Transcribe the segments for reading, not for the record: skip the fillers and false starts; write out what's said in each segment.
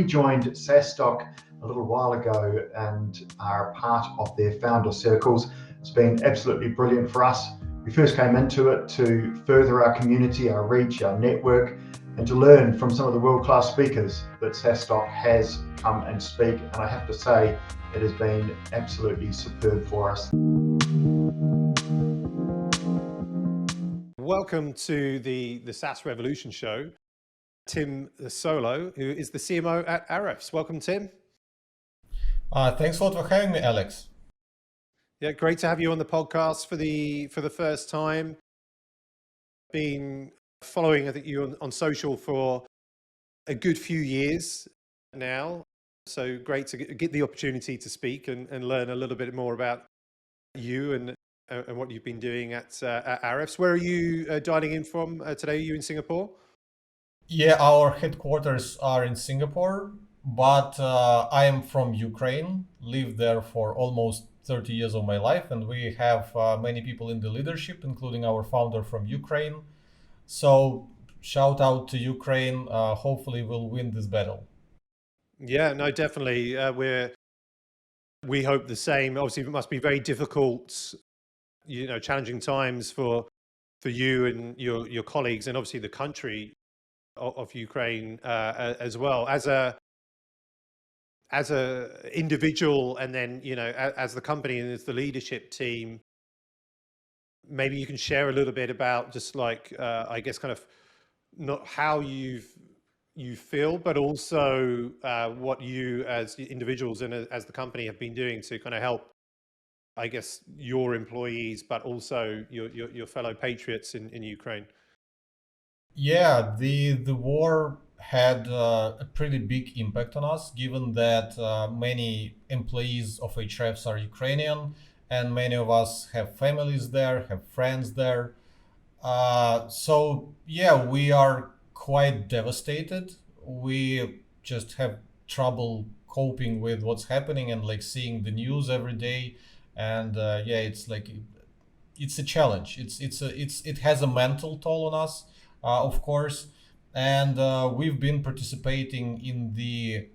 we joined SaaStock a little while ago and are part of their founder circles. It's been absolutely brilliant for us. We first came into it to further our community, our reach, our network, and to learn from some of the world-class speakers that SaaStock has come and speak. And I have to say, it has been absolutely superb for us. Welcome to the SaaS Revolution Show. Tim Soulo, who is the CMO at Ahref. Welcome, Tim. Thanks a lot for having me, Alex. Yeah, great to have you on the podcast for the first time. Been following, I think, you on social for a good few years now. So great to get the opportunity to speak and learn a little bit more about you and what you've been doing at Ahref. Where are you dialing in from today? Are you in Singapore? Yeah, our headquarters are in Singapore, but I am from Ukraine, lived there for almost 30 years of my life, and we have many people in the leadership, including our founder from Ukraine. So shout out to Ukraine. Hopefully we'll win this battle. Yeah, no, definitely. We hope the same. Obviously, it must be very difficult, challenging times for you and your colleagues, and obviously the country of Ukraine as well. As a individual, and then as the company and as the leadership team, maybe you can share a little bit about just like I guess kind of not how you feel, but also what you as individuals and as the company have been doing to kind of help, I guess, your employees, but also your fellow patriots in Ukraine. Yeah, the war had a pretty big impact on us, given that many employees of Ahrefs are Ukrainian, and many of us have families there, have friends there. So yeah, we are quite devastated. We just have trouble coping with what's happening and like seeing the news every day. And yeah, it's like it's a challenge. It has a mental toll on us, of course. And we've been participating in the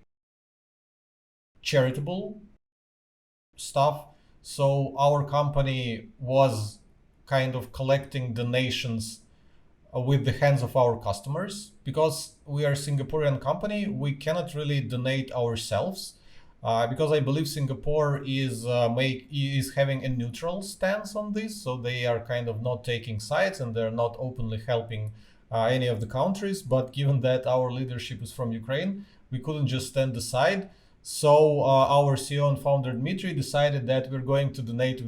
charitable stuff. So our company was kind of collecting donations with the hands of our customers. Because we are a Singaporean company, we cannot really donate ourselves. Because I believe Singapore is having a neutral stance on this, so they are kind of not taking sides and they're not openly helping any of the countries. But given that our leadership is from Ukraine, we couldn't just stand aside. So our CEO and founder Dmitry decided that we're going to donate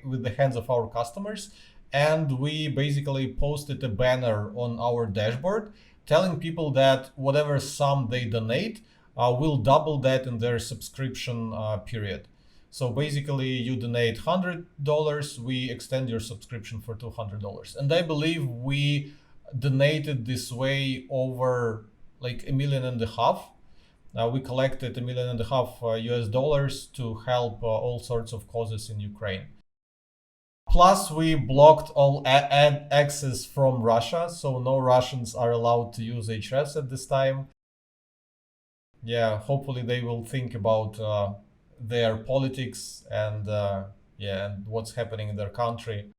with the hands of our customers, and we basically posted a banner on our dashboard telling people that whatever sum they donate, we'll double that in their subscription period. So basically, you donate $100, we extend your subscription for $200. And I believe we donated this way over like $1.5 million. We collected $1.5 million US dollars to help all sorts of causes in Ukraine. Plus, we blocked all ad access from Russia, so no Russians are allowed to use Ahrefs at this time. Yeah, hopefully they will think about their politics and and what's happening in their country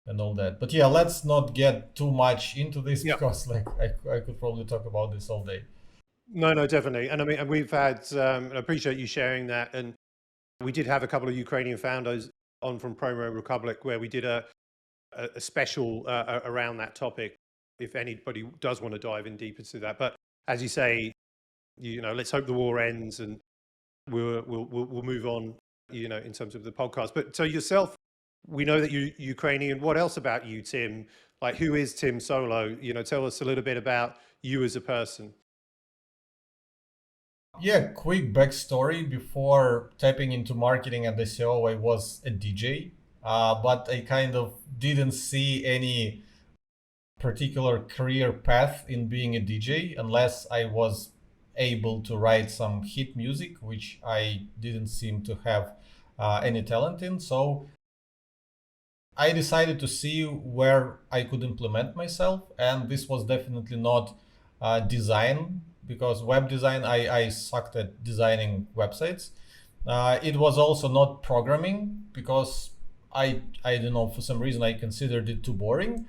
and all that. But yeah, let's not get too much into this because like I could probably talk about this all day. No, definitely. And I mean, and we've had, I appreciate you sharing that. And we did have a couple of Ukrainian founders on from Promo Republic where we did a special around that topic, if anybody does want to dive in deep into that. But as you say, let's hope the war ends and we'll move on, in terms of the podcast. But so yourself, we know that you're Ukrainian. What else about you, Tim? Like, who is Tim Soulo? Tell us a little bit about you as a person. Yeah, quick backstory. Before tapping into marketing and SEO, I was a DJ, but I kind of didn't see any particular career path in being a DJ unless I was able to write some hit music, which I didn't seem to have any talent in. So I decided to see where I could implement myself, and this was definitely not design because web design, I sucked at designing websites. It was also not programming because I don't know, for some reason I considered it too boring.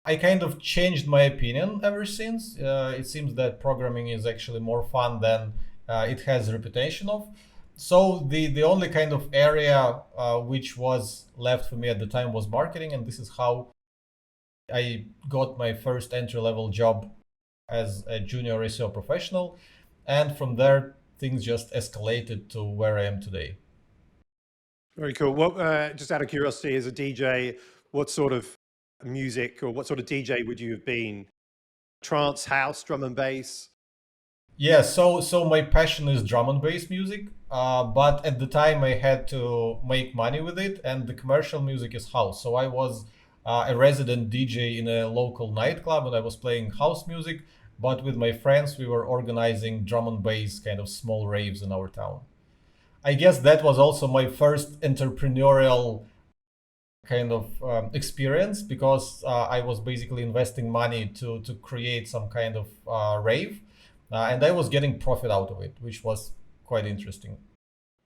I kind of changed my opinion ever since. It seems that programming is actually more fun than it has a reputation of. So the only kind of area which was left for me at the time was marketing, and this is how I got my first entry-level job as a junior SEO professional. And from there, things just escalated to where I am today. Very cool. Well, just out of curiosity, as a DJ, what sort of music or what sort of DJ would you have been? Trance, house, drum and bass? Yeah, so my passion is drum and bass music, but at the time I had to make money with it, and the commercial music is house. So I was a resident DJ in a local nightclub, and I was playing house music, but with my friends we were organizing drum and bass kind of small raves in our town. I guess that was also my first entrepreneurial kind of experience, because I was basically investing money to create some kind of rave, and I was getting profit out of it, which was quite interesting.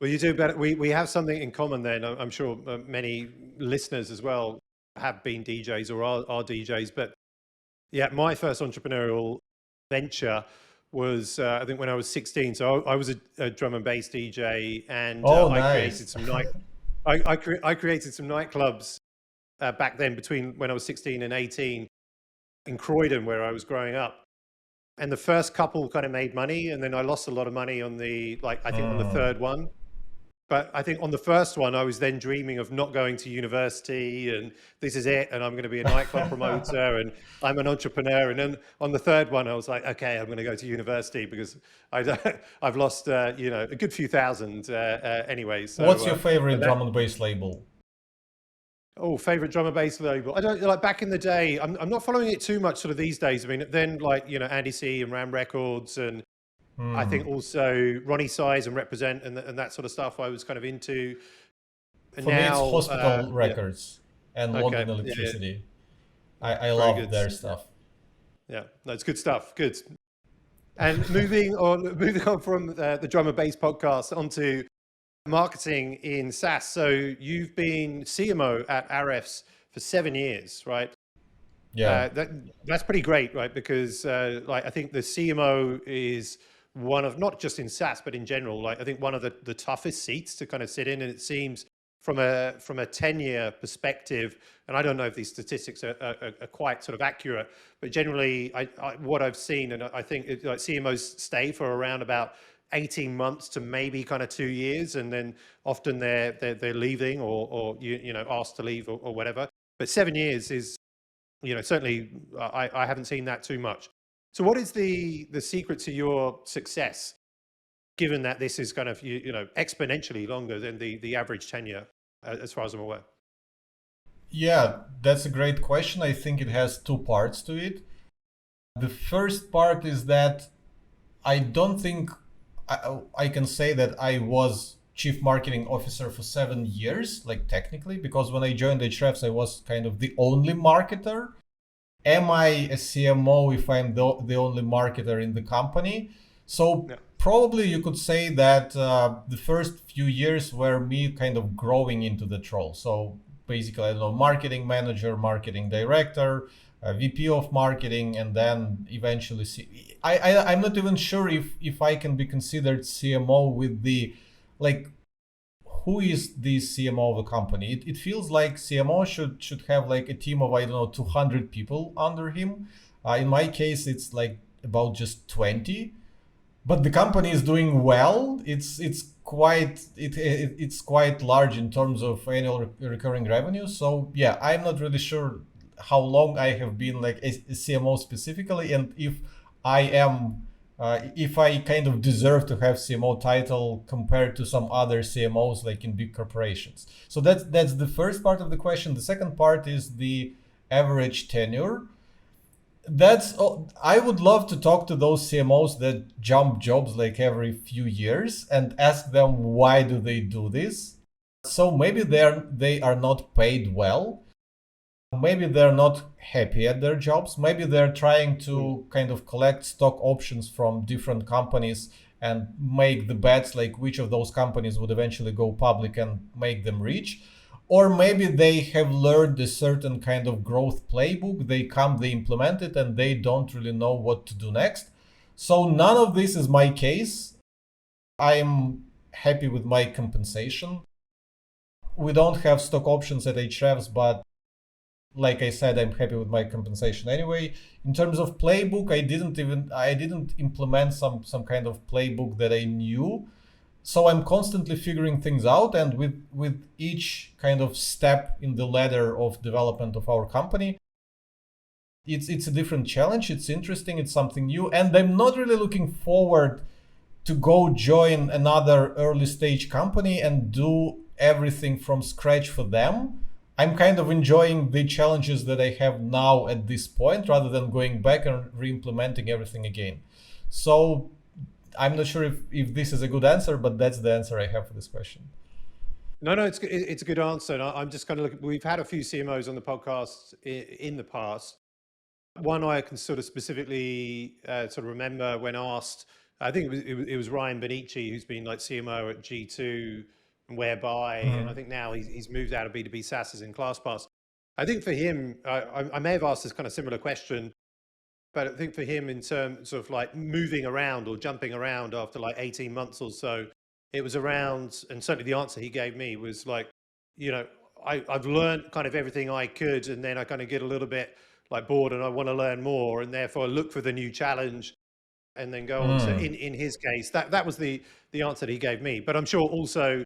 Well, you do better. We have something in common then. I'm sure many listeners as well have been DJs or are DJs. But yeah, my first entrepreneurial venture was I think when I was 16. So I was a drum and bass DJ, and I created some I created some nightclubs back then between when I was 16 and 18 in Croydon, where I was growing up. And the first couple kind of made money, and then I lost a lot of money on the, I think on the third one. But I think on the first one, I was then dreaming of not going to university, and this is it, and I'm going to be a nightclub promoter, and I'm an entrepreneur. And then on the third one, I was like, okay, I'm going to go to university because I've lost, a good few thousand anyway. So, what's your favorite drum and bass label? Oh, favorite drum and bass label. I don't like back in the day. I'm not following it too much sort of these days. I mean, then Andy C and Ram Records, and I think also Ronnie Size and Represent and that sort of stuff I was kind of into. And for now, me, it's Hospital Records and London Electricity. Yeah. I love their stuff. Yeah, that's good stuff. Good. And moving on from the drum and bass podcast onto marketing in SaaS. So you've been CMO at Ahref for 7 years, right? Yeah. That's pretty great, right? Because I think the CMO is one of, not just in SaaS, but in general, I think one of the toughest seats to kind of sit in. And it seems from a tenure perspective, and I don't know if these statistics are quite sort of accurate, but generally what I've seen, and I think CMOs stay for around about 18 months to maybe kind of 2 years, and then often they're leaving or asked to leave or whatever. But 7 years is, certainly I haven't seen that too much. So what is the secret to your success, given that this is kind of exponentially longer than the average tenure, as far as I'm aware? Yeah, that's a great question. I think it has two parts to it. The first part is that I don't think I can say that I was chief marketing officer for 7 years, technically, because when I joined Ahrefs, I was kind of the only marketer. Am I a CMO if I'm the only marketer in the company? So probably you could say that the first few years were me kind of growing into that role. So basically, I don't know, marketing manager, marketing director, VP of marketing, and then eventually I'm not even sure if I can be considered CMO with the, who is the CMO of the company? It feels like CMO should have a team of, I don't know, 200 people under him. In my case, it's about just 20, but the company is doing well. It's quite large in terms of annual recurring revenue. So yeah, I'm not really sure how long I have been a CMO specifically, and if I kind of deserve to have CMO title compared to some other CMOs in big corporations. So that's the first part of the question. The second part is the average tenure. I would love to talk to those CMOs that jump jobs every few years and ask them why do they do this. So maybe they are not paid well. maybe they're not happy at their jobs. Maybe they're trying to kind of collect stock options from different companies and make the bets like which of those companies would eventually go public and make them rich. Or maybe they have learned a certain kind of growth playbook. They implement it, and they don't really know what to do next. So none of this is my case. I'm happy with my compensation. We don't have stock options at Ahrefs, but like I said, I'm happy with my compensation anyway. In terms of playbook, I didn't implement some kind of playbook that I knew. So I'm constantly figuring things out, and with each kind of step in the ladder of development of our company, it's a different challenge. It's interesting. It's something new, and I'm not really looking forward to go join another early stage company and do everything from scratch for them. I'm kind of enjoying the challenges that I have now at this point, rather than going back and re-implementing everything again. So I'm not sure if this is a good answer, but that's the answer I have for this question. No, it's a good answer. And I'm just kind of looking, we've had a few CMOs on the podcast in the past. One I can sort of specifically sort of remember when asked, I think it was Ryan Benici, who's been like CMO at G2 and Whereby, and I think now he's moved out of B2B SaaS in ClassPass. I think for him, I may have asked this kind of similar question, but I think for him in terms of like moving around or jumping around after like 18 months or so, it was around, and certainly the answer he gave me was like, you know, I've learned kind of everything I could, and then I kind of get a little bit like bored and I want to learn more, and therefore look for the new challenge and then go on. So in his case, that was the answer that he gave me. But I'm sure also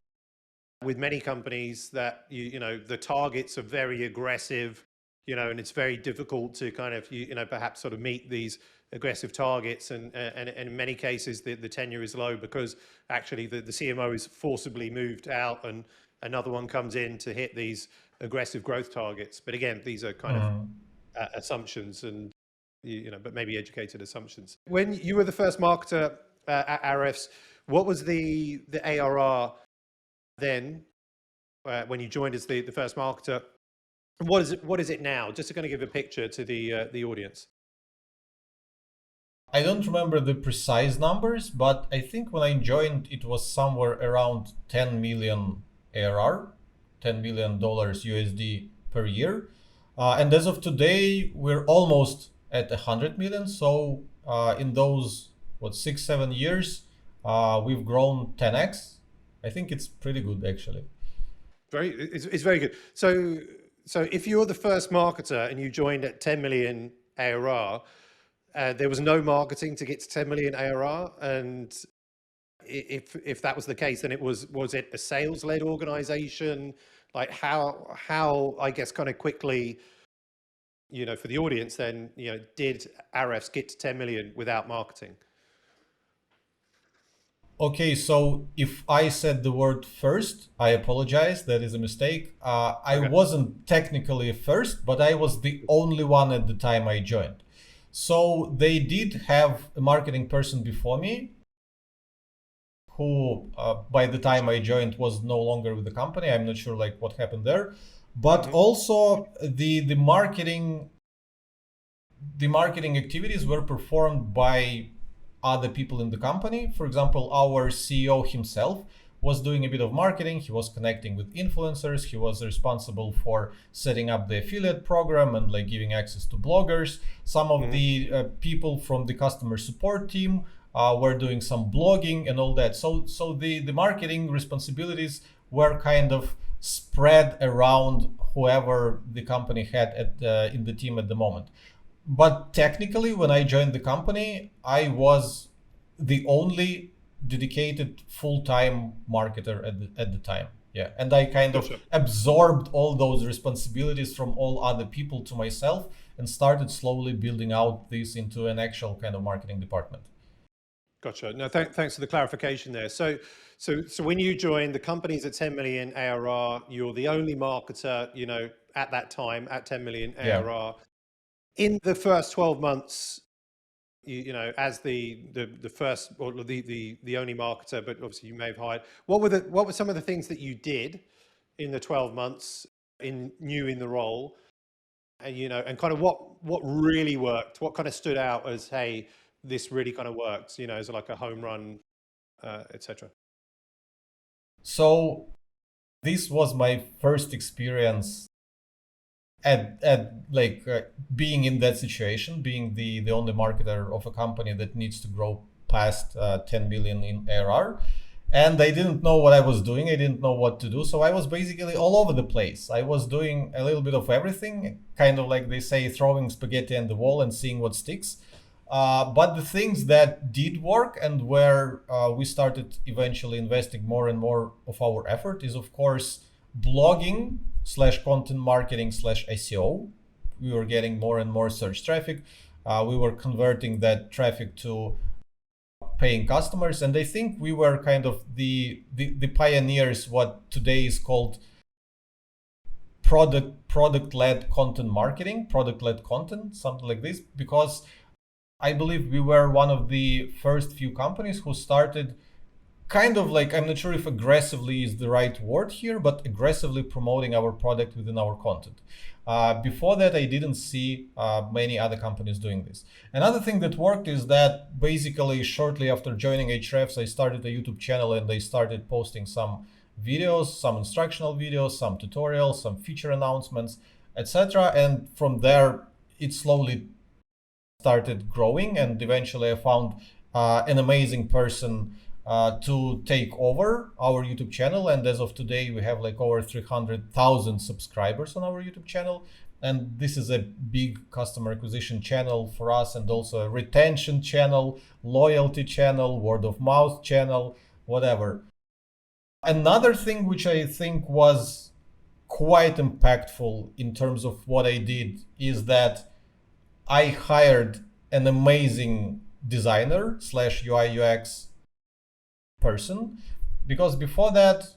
with many companies that you know the targets are very aggressive, you know, and it's very difficult to kind of you know perhaps sort of meet these aggressive targets, and in many cases the tenure is low because actually the CMO is forcibly moved out and another one comes in to hit these aggressive growth targets. But again, these are kind of assumptions, and you know, but maybe educated assumptions. When you were the first marketer at Ahrefs, what was the ARR then when you joined as the first marketer? What is it now? Just to kind of give a picture to the audience. I don't remember the precise numbers, but I think when I joined, it was somewhere around 10 million ARR, $10 million USD per year. And as of today, we're almost at 100 million. So in those, 6-7 years, we've grown 10x. I think it's pretty good, actually. It's very good. So if you're the first marketer and you joined at 10 million ARR, there was no marketing to get to 10 million ARR, and if that was the case, then was it a sales-led organization? Like how I guess kind of quickly, you know, for the audience, then you know, did Ahrefs get to 10 million without marketing? Okay, so if I said the word first, I apologize. That is a mistake. I wasn't technically first, but I was the only one at the time I joined. So they did have a marketing person before me who, by the time I joined, was no longer with the company. I'm not sure like what happened there. But also the marketing activities were performed by other people in the company. For example, our CEO himself was doing a bit of marketing. He was connecting with influencers. He was responsible for setting up the affiliate program and like giving access to bloggers. Some of the people from the customer support team were doing some blogging and all that. So the marketing responsibilities were kind of spread around whoever the company had in the team at the moment. But technically, when I joined the company, I was the only dedicated full-time marketer at the time. Yeah, and I kind of absorbed all those responsibilities from all other people to myself and started slowly building out this into an actual kind of marketing department. Gotcha. No, thanks for the clarification there. So when you joined, the company's at 10 million ARR. You're the only marketer, you know, at that time at 10 million ARR. Yeah. In the first 12 months, you know, as the first or the only marketer, but obviously you may have hired. What were some of the things that you did in the 12 months new in the role and and kind of what really worked, what kind of stood out as, hey, this really kind of works, as like a home run, etc. So this was my first experience at like being in that situation, being the only marketer of a company that needs to grow past 10 million in ARR. And I didn't know what I was doing. I didn't know what to do. So I was basically all over the place. I was doing a little bit of everything, kind of like they say, throwing spaghetti at the wall and seeing what sticks. But the things that did work and where we started eventually investing more and more of our effort is, of course, blogging / content marketing / SEO. We were getting more and more search traffic. We were converting that traffic to paying customers, and I think we were kind of the pioneers, what today is called product-led content marketing, product-led content, something like this, because I believe we were one of the first few companies who started kind of like, I'm not sure if aggressively is the right word here, but aggressively promoting our product within our content. Before that, I didn't see many other companies doing this. Another thing that worked is that basically shortly after joining Ahrefs, I started a YouTube channel and I started posting some videos, some instructional videos, some tutorials, some feature announcements, etc. And from there, it slowly started growing, and eventually I found an amazing person to take over our YouTube channel. And as of today, we have like over 300,000 subscribers on our YouTube channel. And this is a big customer acquisition channel for us, and also a retention channel, loyalty channel, word of mouth channel, whatever. Another thing which I think was quite impactful in terms of what I did is that I hired an amazing designer / UI UX person, because before that,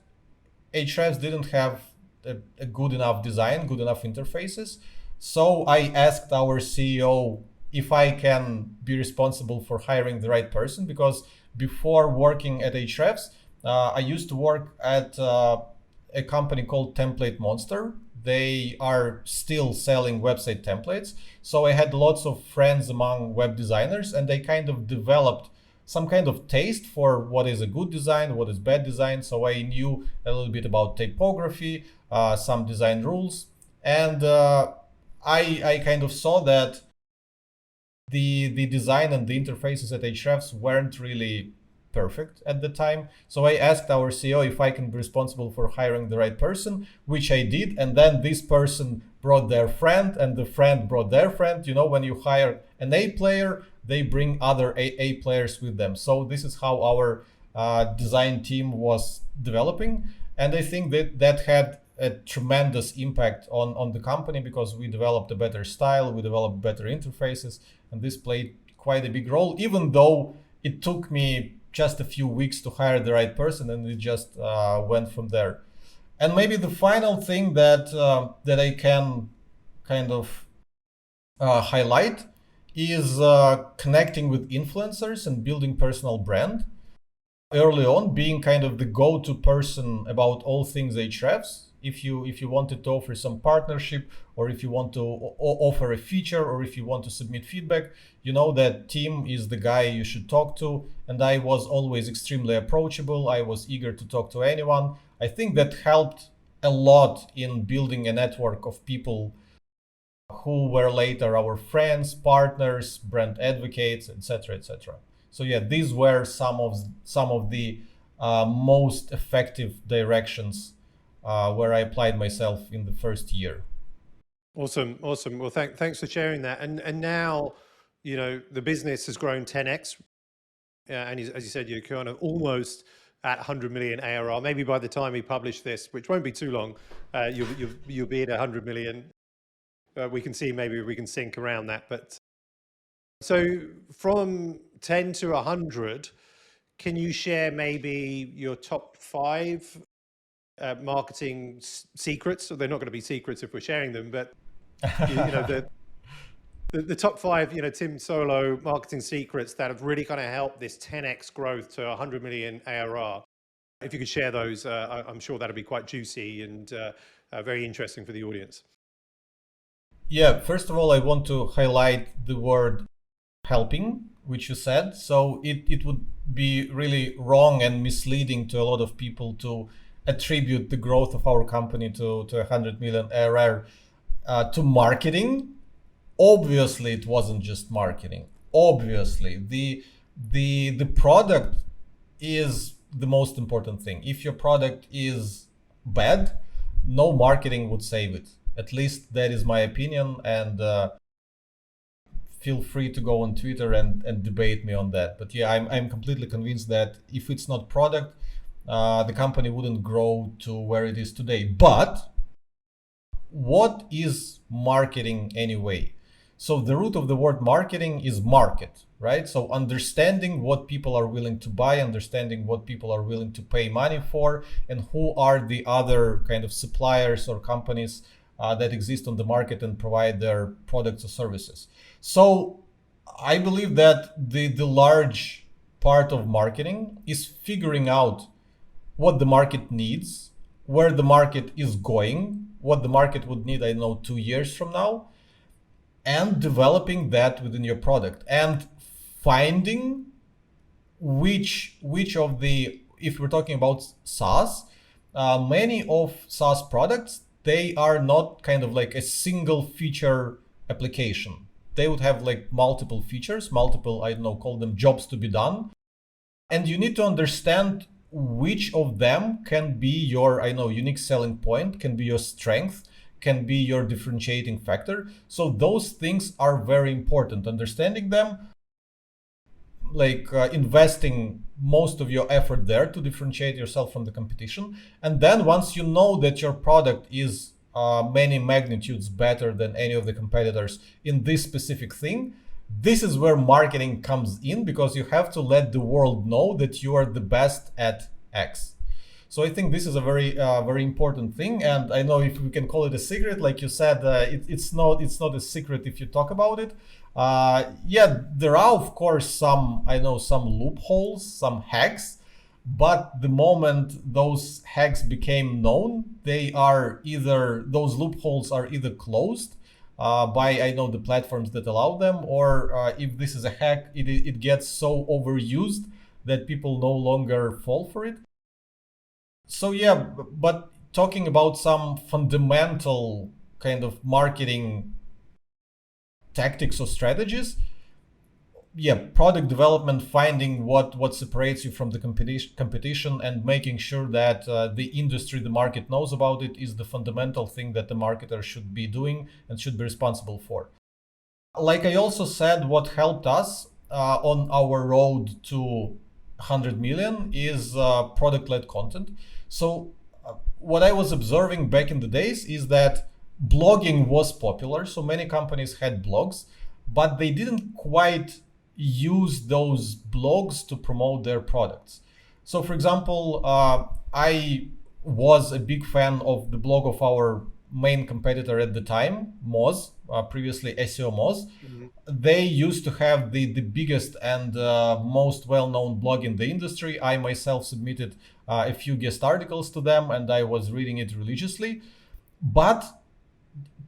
Ahrefs didn't have a good enough design, good enough interfaces. So I asked our CEO if I can be responsible for hiring the right person, because before working at Ahrefs, I used to work at a company called Template Monster. They are still selling website templates. So I had lots of friends among web designers, and they kind of developed some kind of taste for what is a good design, what is bad design. So I knew a little bit about typography, some design rules. And I kind of saw that the design and the interfaces at Ahrefs weren't really perfect at the time. So I asked our CEO if I can be responsible for hiring the right person, which I did. And then this person brought their friend, and the friend brought their friend. When you hire an A player, they bring other A players with them. So this is how our design team was developing. And I think that had a tremendous impact on the company, because we developed a better style, we developed better interfaces, and this played quite a big role, even though it took me just a few weeks to hire the right person, and it just went from there. And maybe the final thing that I can kind of highlight is connecting with influencers and building personal brand. Early on, being kind of the go-to person about all things Ahrefs. If you wanted to offer some partnership, or if you want to offer a feature, or if you want to submit feedback, that Tim is the guy you should talk to. And I was always extremely approachable. I was eager to talk to anyone. I think that helped a lot in building a network of people who were later our friends, partners, brand advocates, etc., etc. So yeah, these were some of the most effective directions where I applied myself in the first year. Awesome. Well, thanks for sharing that. And now, the business has grown 10x, and as you said, you're kind of almost at 100 million ARR. Maybe by the time we publish this, which won't be too long, you'll be at 100 million. We can see, maybe we can sync around that. But so from 10 to 100, can you share maybe your top 5 marketing secrets? So they're not going to be secrets if we're sharing them, but the top 5, Tim Soulo marketing secrets that have really kind of helped this 10x growth to 100 million ARR. If you could share those, I'm sure that'll be quite juicy and very interesting for the audience. Yeah, first of all, I want to highlight the word helping, which you said. So it would be really wrong and misleading to a lot of people to attribute the growth of our company to 100 million ARR to marketing. Obviously, it wasn't just marketing. Obviously, the product is the most important thing. If your product is bad, no marketing would save it. At least that is my opinion, and feel free to go on Twitter and debate me on that. But yeah, I'm completely convinced that if it's not product, the company wouldn't grow to where it is today. But what is marketing anyway? So the root of the word marketing is market, right? So understanding what people are willing to buy, understanding what people are willing to pay money for, and who are the other kind of suppliers or companies that exist on the market and provide their products or services. So I believe that the large part of marketing is figuring out what the market needs, where the market is going, what the market would need, 2 years from now, and developing that within your product and finding which of the, if we're talking about SaaS, many of SaaS products, they are not kind of like a single feature application. They would have like multiple features, multiple, call them jobs to be done. And you need to understand which of them can be your, unique selling point, can be your strength, can be your differentiating factor. So those things are very important. Understanding them, investing most of your effort there to differentiate yourself from the competition. And then once you know that your product is many magnitudes better than any of the competitors in this specific thing, this is where marketing comes in, because you have to let the world know that you are the best at X. So I think this is a very important thing, and I know if we can call it a secret, like you said, it's not a secret if you talk about it. Yeah, there are of course some loopholes, some hacks, but the moment those hacks became known, those loopholes are either closed by the platforms that allow them, or if this is a hack, it gets so overused that people no longer fall for it. So yeah, but talking about some fundamental kind of marketing tactics or strategies, yeah, product development, finding what separates you from the competition and making sure that the industry, the market knows about it, is the fundamental thing that the marketer should be doing and should be responsible for. Like I also said, what helped us on our road to 100 million is product-led content. So what I was observing back in the days is that blogging was popular. So many companies had blogs, but they didn't quite use those blogs to promote their products. So for example, I was a big fan of the blog of our main competitor at the time, Moz, previously SEO Moz. Mm-hmm. They used to have the biggest and most well-known blog in the industry. I myself submitted a few guest articles to them, and I was reading it religiously. But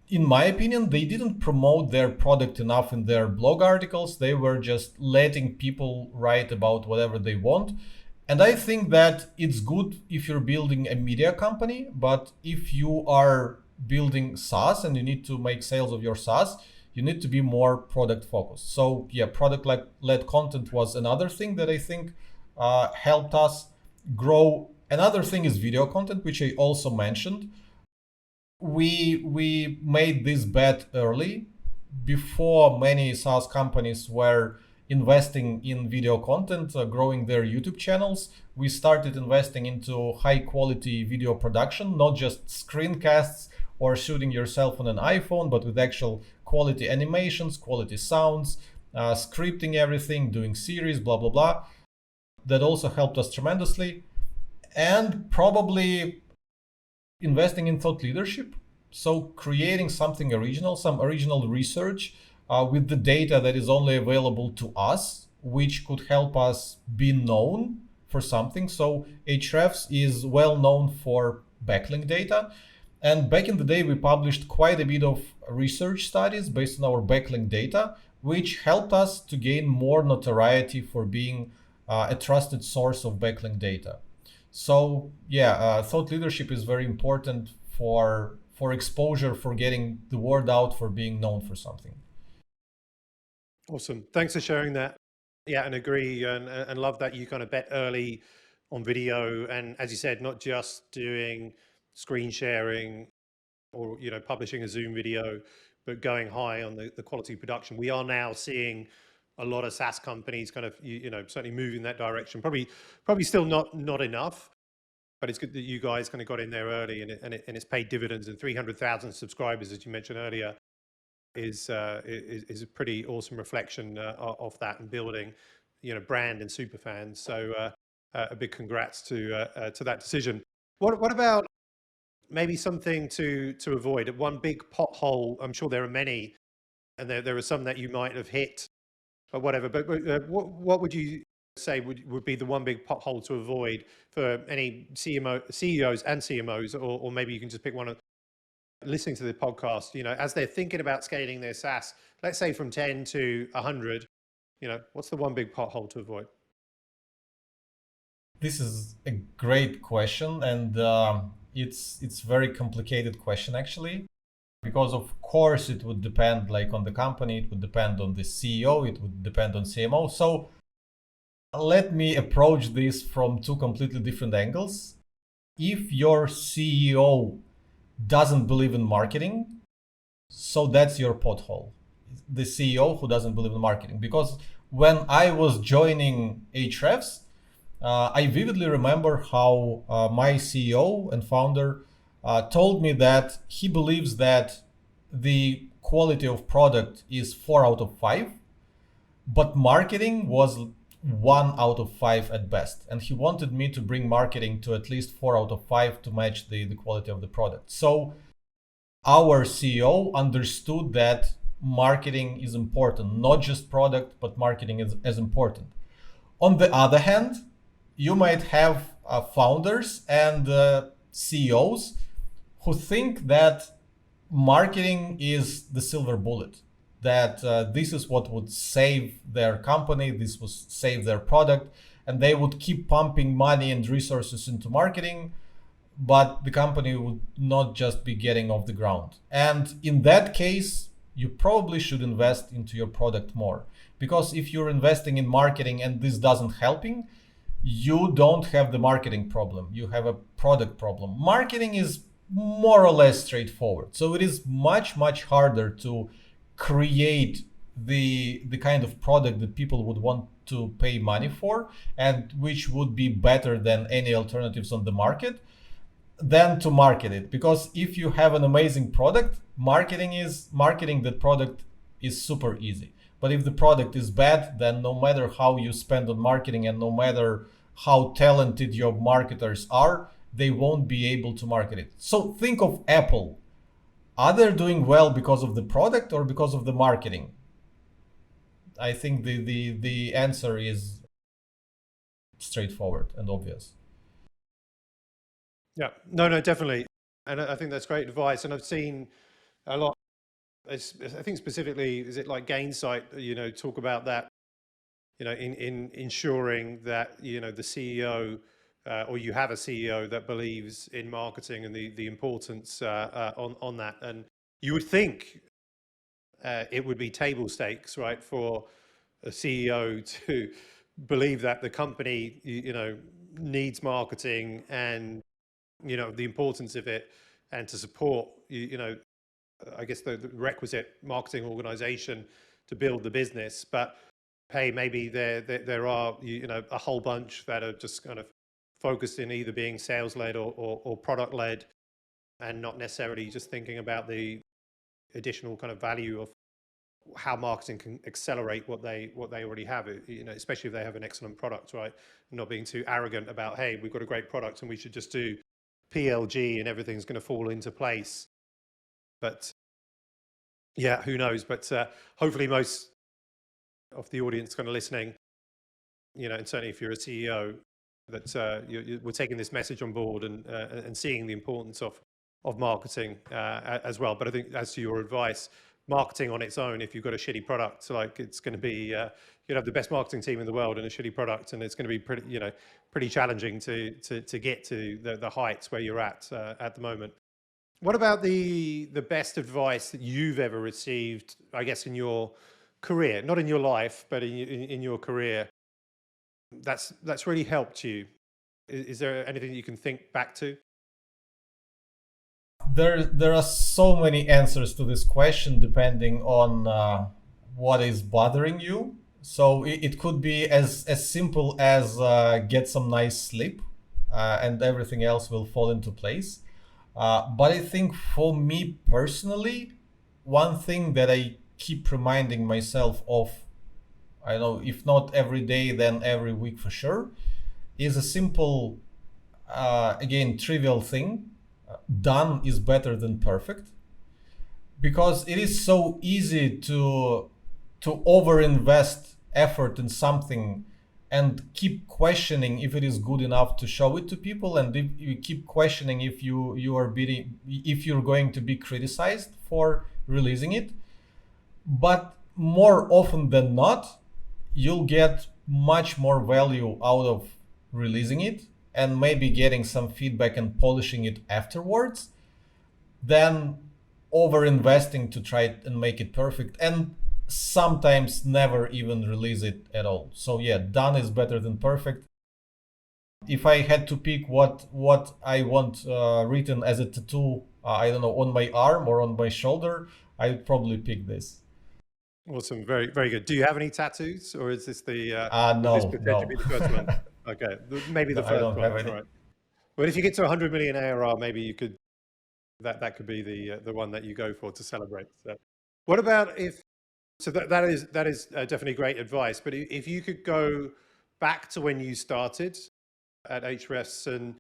in my opinion, they didn't promote their product enough in their blog articles. They were just letting people write about whatever they want. And I think that it's good if you're building a media company, but if you are building SaaS and you need to make sales of your SaaS, you need to be more product focused. So yeah, product-led content was another thing that I think helped us grow. Another thing is video content, which I also mentioned. We made this bet early, before many SaaS companies were investing in video content, growing their YouTube channels. We started investing into high quality video production, not just screencasts or shooting yourself on an iPhone, but with actual quality animations, quality sounds, scripting everything, doing series, blah, blah, blah. That also helped us tremendously. And probably investing in thought leadership. So creating something original, some original research with the data that is only available to us, which could help us be known for something. So Ahrefs is well known for backlink data. And back in the day, we published quite a bit of research studies based on our backlink data, which helped us to gain more notoriety for being a trusted source of backlink data. So yeah, thought leadership is very important for exposure, for getting the word out, for being known for something. Awesome. Thanks for sharing that. Yeah, and agree, and love that you kind of bet early on video, and as you said, not just doing screen sharing or publishing a Zoom video, but going high on the quality production. We are now seeing a lot of SaaS companies kind of certainly moving that direction. Probably still not enough, but it's good that you guys kind of got in there early, and it's paid dividends. And 300,000 subscribers, as you mentioned earlier, is a pretty awesome reflection of that, and building brand and super fans. So a big congrats to that decision. What about maybe something to avoid? One big pothole, I'm sure there are many, and there are some that you might have hit or whatever, but what would you say would be the one big pothole to avoid for any CEOs and CMOs, or maybe you can just pick one of listening to the podcast, as they're thinking about scaling their SaaS, let's say from 10 to 100, what's the one big pothole to avoid? This is a great question, and it's very complicated question actually, because of course it would depend on the company, it would depend on the CEO, it would depend on CMO. So let me approach this from two completely different angles. If your CEO doesn't believe in marketing, so that's your pothole. The CEO who doesn't believe in marketing. Because when I was joining Ahrefs, I vividly remember how my CEO and founder told me that he believes that the quality of product is 4 out of 5, but marketing was 1 out of 5 at best. And he wanted me to bring marketing to at least 4 out of 5 to match the quality of the product. So our CEO understood that marketing is important, not just product, but marketing is as important. On the other hand, you might have founders and CEOs who think that marketing is the silver bullet, that this is what would save their company, this would save their product, and they would keep pumping money and resources into marketing, but the company would not just be getting off the ground. And in that case, you probably should invest into your product more, because if you're investing in marketing and this doesn't helping, you don't have the marketing problem, you have a product problem. Marketing is more or less straightforward. So it is much harder to create the kind of product that people would want to pay money for, and which would be better than any alternatives on the market, than to market it. Because if you have an amazing product, marketing that product is super easy. But if the product is bad, then no matter how you spend on marketing and no matter how talented your marketers are, they won't be able to market it. So think of Apple. Are they doing well because of the product or because of the marketing? I think the answer is straightforward and obvious. Yeah, no, definitely. And I think that's great advice. And I've seen a lot, I think specifically, is it like Gainsight, talk about that, in ensuring that, the CEO, or you have a CEO that believes in marketing and the importance on that. And you would think it would be table stakes, right, for a CEO to believe that the company, needs marketing and, the importance of it, and to support, I guess the requisite marketing organization to build the business. But hey, maybe there are, a whole bunch that are just kind of focused in either being sales led or product led, and not necessarily just thinking about the additional kind of value of how marketing can accelerate what they already have, especially if they have an excellent product, right? Not being too arrogant about, hey, we've got a great product and we should just do PLG and everything's going to fall into place. But yeah, who knows? But hopefully most of the audience kind of listening, and certainly if you're a CEO, that we're taking this message on board and seeing the importance of marketing as well. But I think, as to your advice, marketing on its own, if you've got a shitty product, like it's going to be, you have the best marketing team in the world and a shitty product, and it's going to be pretty challenging to get to the heights where you're at the moment. What about the best advice that you've ever received, I guess, in your career, not in your life, but in your career, that's really helped you? Is there anything that you can think back to? There are so many answers to this question depending on what is bothering you. So it could be as simple as get some nice sleep, and everything else will fall into place. But I think for me personally, one thing that I keep reminding myself of, I don't know, if not every day, then every week for sure, is a simple, again, trivial thing. Done is better than perfect, because it is so easy to overinvest effort in something and keep questioning if it is good enough to show it to people, and if you keep questioning if if you're going to be criticized for releasing it. But more often than not, you'll get much more value out of releasing it and maybe getting some feedback and polishing it afterwards than over investing to try and make it perfect, and sometimes never even release it at all. So yeah, done is better than perfect. If I had to pick what I want written as a tattoo, I don't know, on my arm or on my shoulder, I'd probably pick this. Awesome, very very good. Do you have any tattoos, or is this No, this potentially be the first one? Okay, maybe the No, I first don't one. have any. All right. Well, if you get to 100 million ARR, maybe you could that could be the one that you go for to celebrate. So, what about if? So that is definitely great advice. But if you could go back to when you started at Ahrefs, and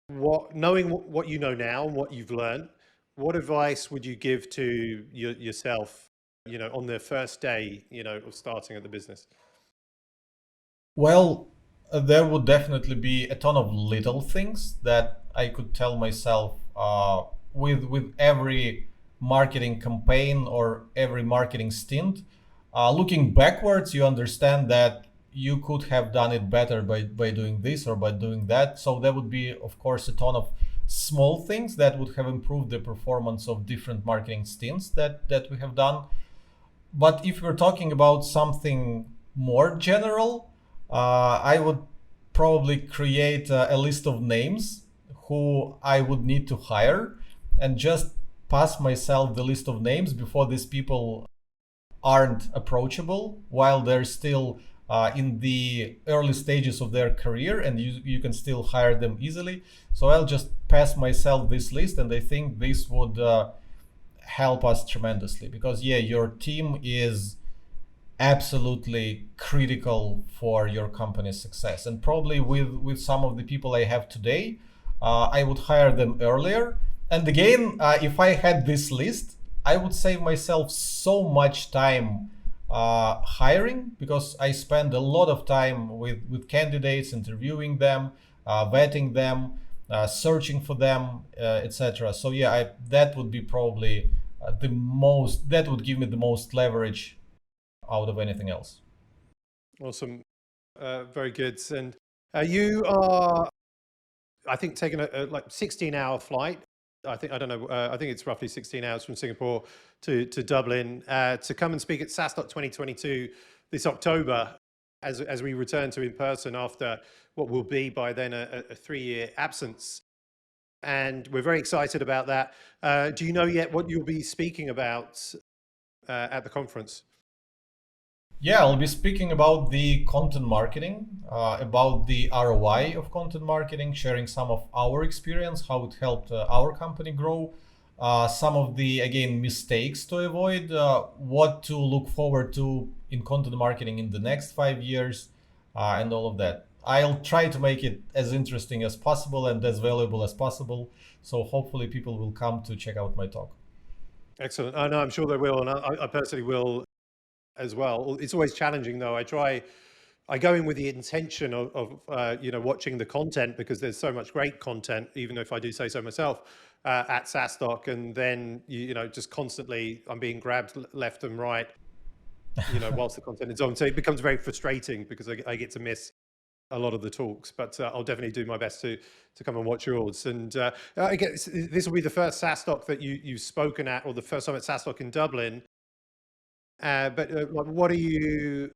knowing what you know now and what you've learned, what advice would you give to yourself, on the first day, of starting at the business? Well, there would definitely be a ton of little things that I could tell myself with every marketing campaign or every marketing stint. Looking backwards, you understand that you could have done it better by doing this or by doing that. So there would be, of course, a ton of small things that would have improved the performance of different marketing stints that we have done. But if we're talking about something more general, I would probably create a list of names who I would need to hire, and just pass myself the list of names before these people aren't approachable while they're still in the early stages of their career, and you can still hire them easily. So I'll just pass myself this list, and I think this would help us tremendously, because yeah, your team is absolutely critical for your company's success. And probably with some of the people I have today, I would hire them earlier. And again, if I had this list, I would save myself so much time hiring, because I spend a lot of time with candidates, interviewing them, vetting them, searching for them, etc. So yeah, that would be probably that would give me the most leverage out of anything else. Awesome, very good. And you are, I think, taking a like 16-hour flight. I think it's roughly 16 hours from Singapore to Dublin to come and speak at SaaStock 2022 this October, as we return to in person after what will be by then a 3-year absence. And we're very excited about that. Do you know yet what you'll be speaking about at the conference? Yeah, I'll be speaking about the content marketing, about the ROI of content marketing, sharing some of our experience, how it helped our company grow, some of the, again, mistakes to avoid, what to look forward to in content marketing in the next 5 years, and all of that. I'll try to make it as interesting as possible and as valuable as possible. So hopefully people will come to check out my talk. Excellent. I know, I'm sure they will. And I personally will as well. It's always challenging though. I go in with the intention of watching the content, because there's so much great content, even if I do say so myself. at SaaStock, and then just constantly I'm being grabbed left and right, whilst the content is on. So it becomes very frustrating because I get to miss a lot of the talks, but I'll definitely do my best to come and watch yours. And I guess this will be the first SaaStock that you've spoken at, or the first time at SaaStock in Dublin. But what are you,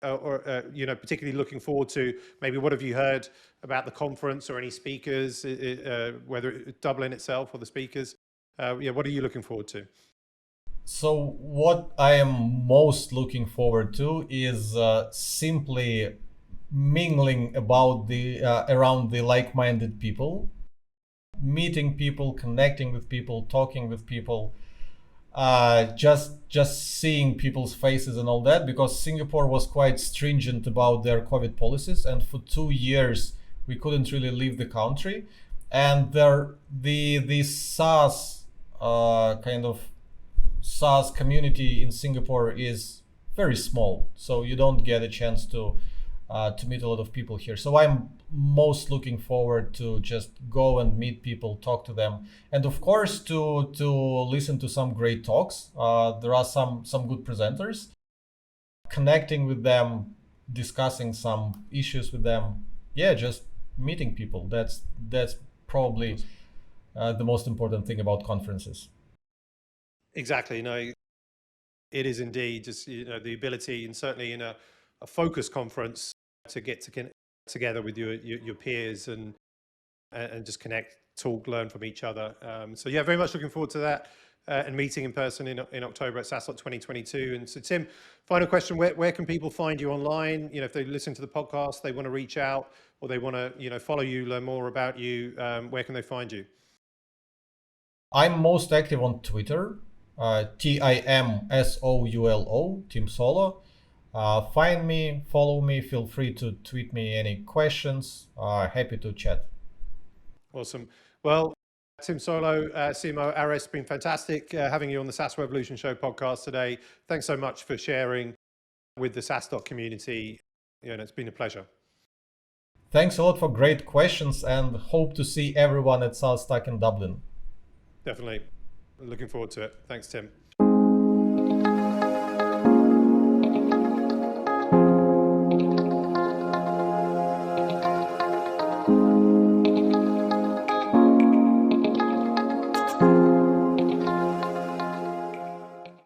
particularly looking forward to? Maybe what have you heard about the conference or any speakers, whether it's Dublin itself or the speakers? What are you looking forward to? So what I am most looking forward to is simply mingling about around the like-minded people, meeting people, connecting with people, talking with people, just seeing people's faces and all that, because Singapore was quite stringent about their COVID policies, and for 2 years we couldn't really leave the country. And the SaaS SaaS community in Singapore is very small, so you don't get a chance to meet a lot of people here. So I'm most looking forward to just go and meet people, talk to them, and of course to listen to some great talks. There are some good presenters. Connecting with them, discussing some issues with them. Yeah, just meeting people. That's probably the most important thing about conferences. Exactly. No, it is indeed just the ability, and certainly in a focus conference, to get together with your peers and just connect, talk, learn from each other. So yeah, very much looking forward to that and meeting in person in October at SaaStock 2022. And so Tim, final question: where can people find you online? If they listen to the podcast, they want to reach out, or they want to follow you, learn more about you. Where can they find you? I'm most active on Twitter. TIMSOULO, Tim Soulo. Find me, follow me, feel free to tweet me any questions. Happy to chat. Awesome. Well, Tim Soulo, CMO, Ahref, it's been fantastic having you on the SaaS Revolution Show podcast today. Thanks so much for sharing with the SaaStock community. It's been a pleasure. Thanks a lot for great questions, and hope to see everyone at SaaStock in Dublin. Definitely. Looking forward to it. Thanks, Tim.